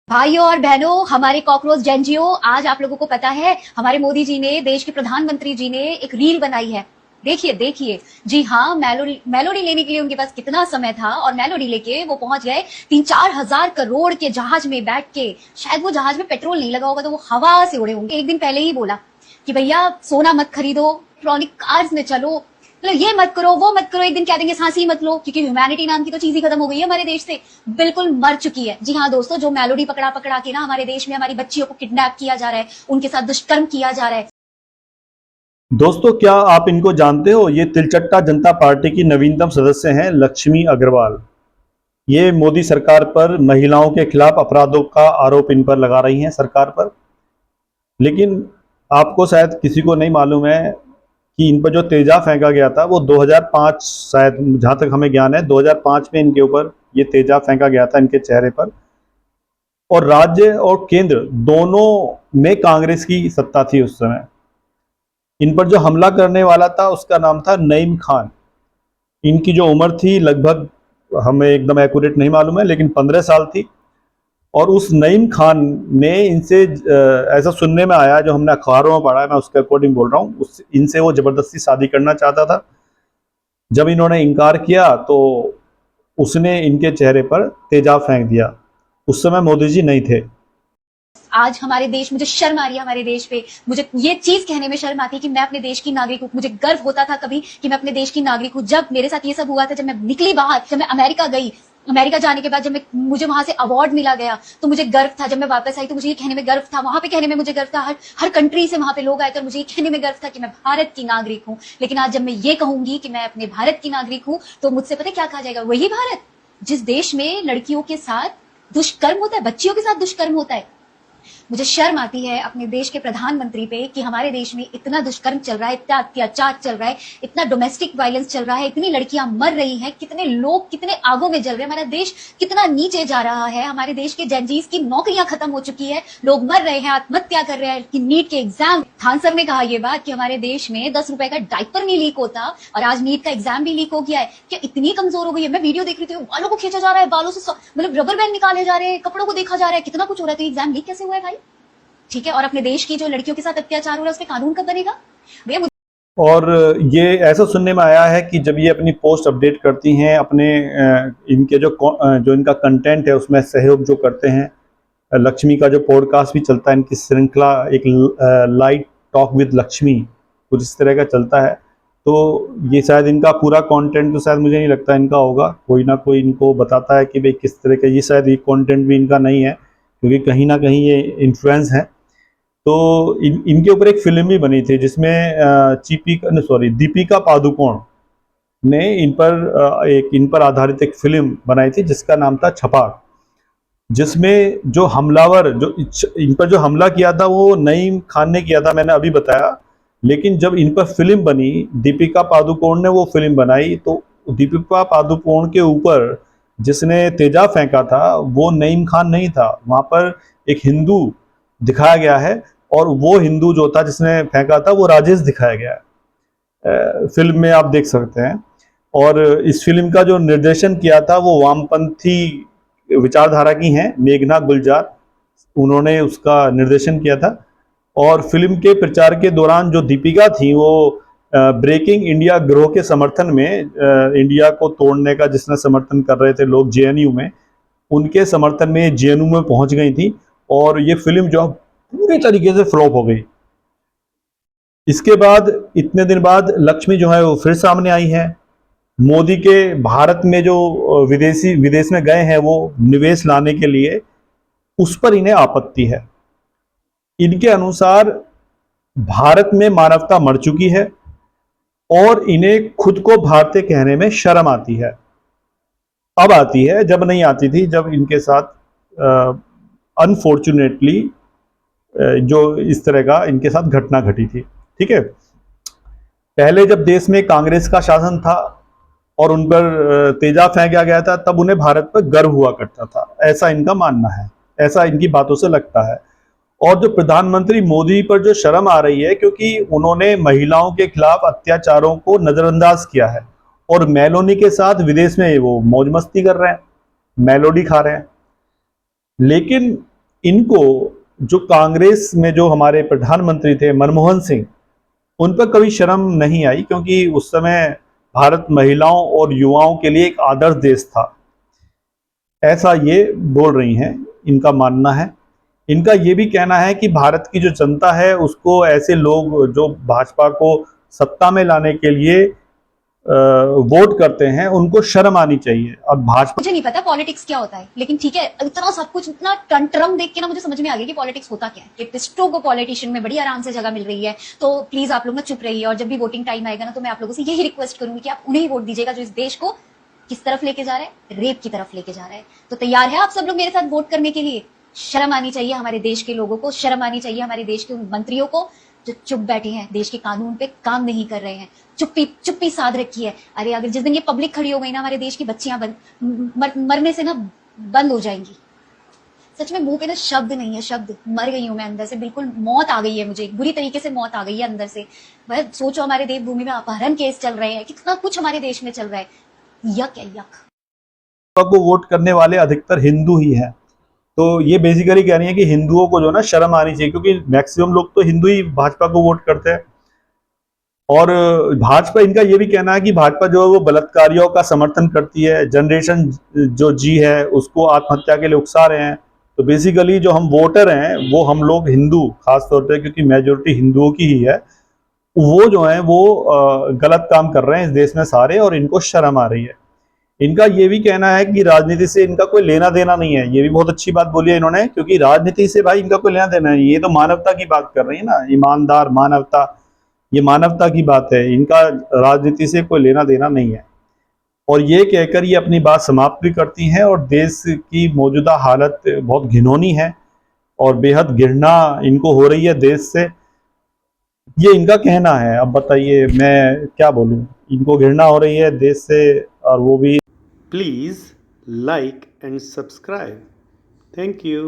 भाइयों और बहनों, हमारे कॉकरोच जेनजीओ, आज आप लोगों को पता है हमारे मोदी जी ने, देश के प्रधानमंत्री जी ने एक रील बनाई है। देखिए देखिए, जी हाँ, मेलोडी लेने के लिए उनके पास कितना समय था और मेलोडी लेके वो पहुंच गए 3-4 हजार करोड़ के जहाज में बैठ के। शायद वो जहाज में पेट्रोल नहीं लगा होगा तो वो हवा से उड़े होंगे। एक दिन पहले ही बोला कि भैया सोना मत खरीदो, इलेक्ट्रॉनिक कार्स में चलो, मतलब ये मत करो वो मत करो। एक दिन क्या देंगे, सांसी मत लो, क्योंकि ह्यूमैनिटी नाम की तो चीज ही खत्म हो गई है हमारे देश से, बिल्कुल मर चुकी है। जी हाँ दोस्तों, जो मेलोडी पकड़ा पकड़ा के ना हमारे देश में हमारी बच्चियों को किडनैप किया जा रहा है, उनके साथ दुष्कर्म किया जा रहा है। दोस्तों, क्या आप इनको जानते हो? ये तिलचट्टा जनता पार्टी की नवीनतम सदस्य हैं लक्ष्मी अग्रवाल। ये मोदी सरकार पर महिलाओं के खिलाफ अपराधों का आरोप इन पर लगा रही हैं, सरकार पर। लेकिन आपको शायद किसी को नहीं मालूम है कि इन पर जो तेजाब फेंका गया था वो 2005, शायद जहां तक हमें ज्ञान है 2005 में इनके ऊपर ये तेजाब फेंका गया था, इनके चेहरे पर। और राज्य और केंद्र दोनों में कांग्रेस की सत्ता थी उस समय। इन पर जो हमला करने वाला था उसका नाम था नईम खान। इनकी जो उम्र थी लगभग, हमें एकदम एक्यूरेट नहीं मालूम है, लेकिन 15 साल थी। और उस नईम खान ने इनसे, ऐसा सुनने में आया, जो हमने अखबारों में पढ़ा है, मैं उसके अकॉर्डिंग बोल रहा हूँ, इनसे वो जबरदस्ती शादी करना चाहता था। जब इन्होंने इनकार किया तो उसने इनके चेहरे पर तेजाब फेंक दिया। उस समय मोदी जी नहीं थे। आज हमारे देश, मुझे शर्म आ रही है हमारे देश पे। मुझे ये चीज कहने में शर्म आती है कि मैं अपने देश की नागरिक हूँ। मुझे गर्व होता था कभी कि मैं अपने देश की नागरिक हूँ। जब मेरे साथ ये सब हुआ था, जब मैं निकली बाहर, जब मैं अमेरिका गई, अमेरिका जाने के बाद जब मुझे वहां से अवार्ड मिला गया तो मुझे गर्व था। जब मैं वापस आई तो मुझे ये कहने में गर्व था, वहां पे कहने में मुझे गर्व था, हर कंट्री से वहां पे लोग आए थे और मुझे ये कहने में गर्व था कि मैं भारत की नागरिक हूँ। लेकिन आज जब मैं ये कहूंगी कि मैं अपने भारत की नागरिक हूँ तो मुझसे पता क्या कहा जाएगा? वही भारत जिस देश में लड़कियों के साथ दुष्कर्म होता है, बच्चियों के साथ दुष्कर्म होता है। मुझे शर्म आती है अपने देश के प्रधानमंत्री पे कि हमारे देश में इतना दुष्कर्म चल रहा है, इतना अत्याचार चल रहा है, इतना डोमेस्टिक वायलेंस चल रहा है, इतनी लड़कियां मर रही हैं, कितने लोग कितने आगों में जल रहे हैं, हमारा देश कितना नीचे जा रहा है। हमारे देश के जेनजीज की नौकरियां खत्म हो चुकी है, लोग मर रहे हैं, आत्महत्या कर रहे हैं कि नीट के एग्जाम। खान सर ने कहा ये बात कि हमारे देश में 10 रुपए का डायपर नहीं लीक होता और आज नीट का एग्जाम भी लीक हो गया है। क्या इतनी कमजोर हो गई है? मैं वीडियो देख रही थी, बालों को खींचा जा रहा है, बालों से मतलब रबर बैंड निकाले जा रहे हैं, कपड़ों को देखा जा रहा है, कितना कुछ हो रहा है, तो एग्जाम लीक कैसे हुआ है भाई? ठीक है, और अपने देश की जो लड़कियों के साथ अत्याचार हो रहा है उस पर कानून कब बनेगा भैया? और ये ऐसा सुनने में आया है कि जब ये अपनी पोस्ट अपडेट करती हैं, अपने इनके जो इनका कंटेंट है उसमें सहयोग जो करते हैं, लक्ष्मी का जो पॉडकास्ट भी चलता है, इनकी श्रृंखला एक लाइट टॉक विद लक्ष्मी, कुछ इस तरह का चलता है। तो ये शायद इनका पूरा कंटेंट तो शायद मुझे नहीं लगता इनका होगा, कोई ना कोई इनको बताता है कि भाई किस तरह का। ये शायद ये कंटेंट भी इनका नहीं है, क्योंकि कहीं ना कहीं ये इन्फ्लुएंस है। तो इनके ऊपर एक फिल्म भी बनी थी जिसमें दीपिका पादुकोण ने इन पर आधारित एक फिल्म बनाई थी जिसका नाम था छपाक। जिसमें जो हमलावर, जो इन पर जो हमला किया था वो नईम खान ने किया था, मैंने अभी बताया। लेकिन जब इन पर फिल्म बनी, दीपिका पादुकोण ने वो फिल्म बनाई, तो दीपिका पादुकोण के ऊपर जिसने तेजाब फेंका था वो नईम खान नहीं था, वहां पर एक हिंदू दिखाया गया है। और वो हिंदू जो था जिसने फेंका था वो राजेश दिखाया गया है, फिल्म में आप देख सकते हैं। और इस फिल्म का जो निर्देशन किया था वो वामपंथी विचारधारा की हैं, मेघना गुलजार, उन्होंने उसका निर्देशन किया था। और फिल्म के प्रचार के दौरान जो दीपिका थी वो ब्रेकिंग इंडिया गिरोह के समर्थन में, इंडिया को तोड़ने का जिसने समर्थन कर रहे थे लोग जेएनयू में, उनके समर्थन में जेएनयू में पहुंच गई थी। और ये फिल्म जो पूरी तरीके से फ्लॉप हो गई। इसके बाद इतने दिन बाद लक्ष्मी जो है वो फिर सामने आई है। मोदी के भारत में जो विदेश में गए हैं वो निवेश लाने के लिए, उस पर इन्हें आपत्ति है। इनके अनुसार भारत में मानवता मर चुकी है और इन्हें खुद को भारतीय कहने में शर्म आती है। अब आती है, जब नहीं आती थी, जब इनके साथ अनफॉर्चुनेटली जो इस तरह का इनके साथ घटना घटी थी। ठीक है, पहले जब देश में कांग्रेस का शासन था और उन पर तेजाब फेंका गया था, तब उन्हें भारत पर गर्व हुआ करता था, ऐसा इनका मानना है, ऐसा इनकी बातों से लगता है। और जो प्रधानमंत्री मोदी पर जो शर्म आ रही है, क्योंकि उन्होंने महिलाओं के खिलाफ अत्याचारों को नजरअंदाज किया है और मेलोनी के साथ विदेश में वो मौज मस्ती कर रहे हैं, मेलोडी खा रहे हैं। लेकिन इनको जो कांग्रेस में जो हमारे प्रधानमंत्री थे मनमोहन सिंह, उन पर कभी शर्म नहीं आई, क्योंकि उस समय भारत महिलाओं और युवाओं के लिए एक आदर्श देश था, ऐसा ये बोल रही हैं। इनका मानना है, इनका ये भी कहना है कि भारत की जो जनता है उसको ऐसे लोग जो भाजपा को सत्ता में लाने के लिए वोट करते हैं, उनको शर्म आनी चाहिए। और भाजपा, मुझे नहीं पता पॉलिटिक्स क्या होता है, लेकिन ठीक है, इतना सब कुछ, इतना टंट्रम देख के ना मुझे समझ में आ गया कि पॉलिटिक्स होता क्या है। कि पिस्टो को पॉलिटिशियन में बड़ी आराम से जगह मिल रही है। तो प्लीज आप लोग ना चुप रहिए, और जब भी वोटिंग टाइम आएगा ना, तो मैं आप लोगों से यही रिक्वेस्ट करूंगी कि आप उन्हें ही वोट दीजिएगा जो इस देश को किस तरफ लेके जा रहा है, रेप की तरफ लेके जा रहा है। तो तैयार है आप सब लोग मेरे साथ वोट करने के लिए? शर्म आनी चाहिए हमारे देश के लोगों को, शर्म आनी चाहिए हमारे देश के उन मंत्रियों को जो चुप बैठे हैं, देश के कानून पे काम नहीं कर रहे हैं, चुप्पी साध रखी है। अरे अगर जिस दिन ये पब्लिक खड़ी हो गई ना, हमारे देश की बच्चियां मरने से ना बंद हो जाएंगी। सच में मुंह पे ना शब्द नहीं है, शब्द। मर गई हूं मैं अंदर से, बिल्कुल मौत आ गई है मुझे, बुरी तरीके से मौत आ गई है अंदर से। वह सोचो, हमारे देवभूमि में अपहरण केस चल रहे हैं, कितना कुछ हमारे देश में चल रहा है। यक है यक। को वोट करने वाले अधिकतर हिंदू ही हैं। तो ये बेसिकली कह रही है कि हिंदुओं को जो ना शर्म आनी चाहिए, क्योंकि मैक्सिमम लोग तो हिंदू ही भाजपा को वोट करते हैं। और भाजपा, इनका ये भी कहना है कि भाजपा जो है वो बलात्कारियों का समर्थन करती है, जनरेशन जो जी है उसको आत्महत्या के लिए उकसा रहे हैं। तो बेसिकली जो हम वोटर हैं वो हम लोग हिंदू, खास तौर पे क्योंकि मेजोरिटी हिंदुओं की ही है, वो जो है वो गलत काम कर रहे हैं इस देश में सारे, और इनको शर्म आ रही है। इनका ये भी कहना है कि राजनीति से इनका कोई लेना देना नहीं है। ये भी बहुत अच्छी बात बोली है इन्होंने, क्योंकि राजनीति से भाई इनका कोई लेना देना नहीं है। ये तो मानवता की बात कर रही है ना, ईमानदार, मानवता, ये मानवता की बात है। इनका राजनीति से कोई लेना देना नहीं है। और ये कहकर ये अपनी बात समाप्त भी करती हैं। और देश की मौजूदा हालत बहुत घिनौनी है और बेहद घृणा इनको हो रही है देश से, ये इनका कहना है। अब बताइए मैं क्या बोलूं, इनको घृणा हो रही है देश से, और वो भी। Please like and subscribe. Thank you.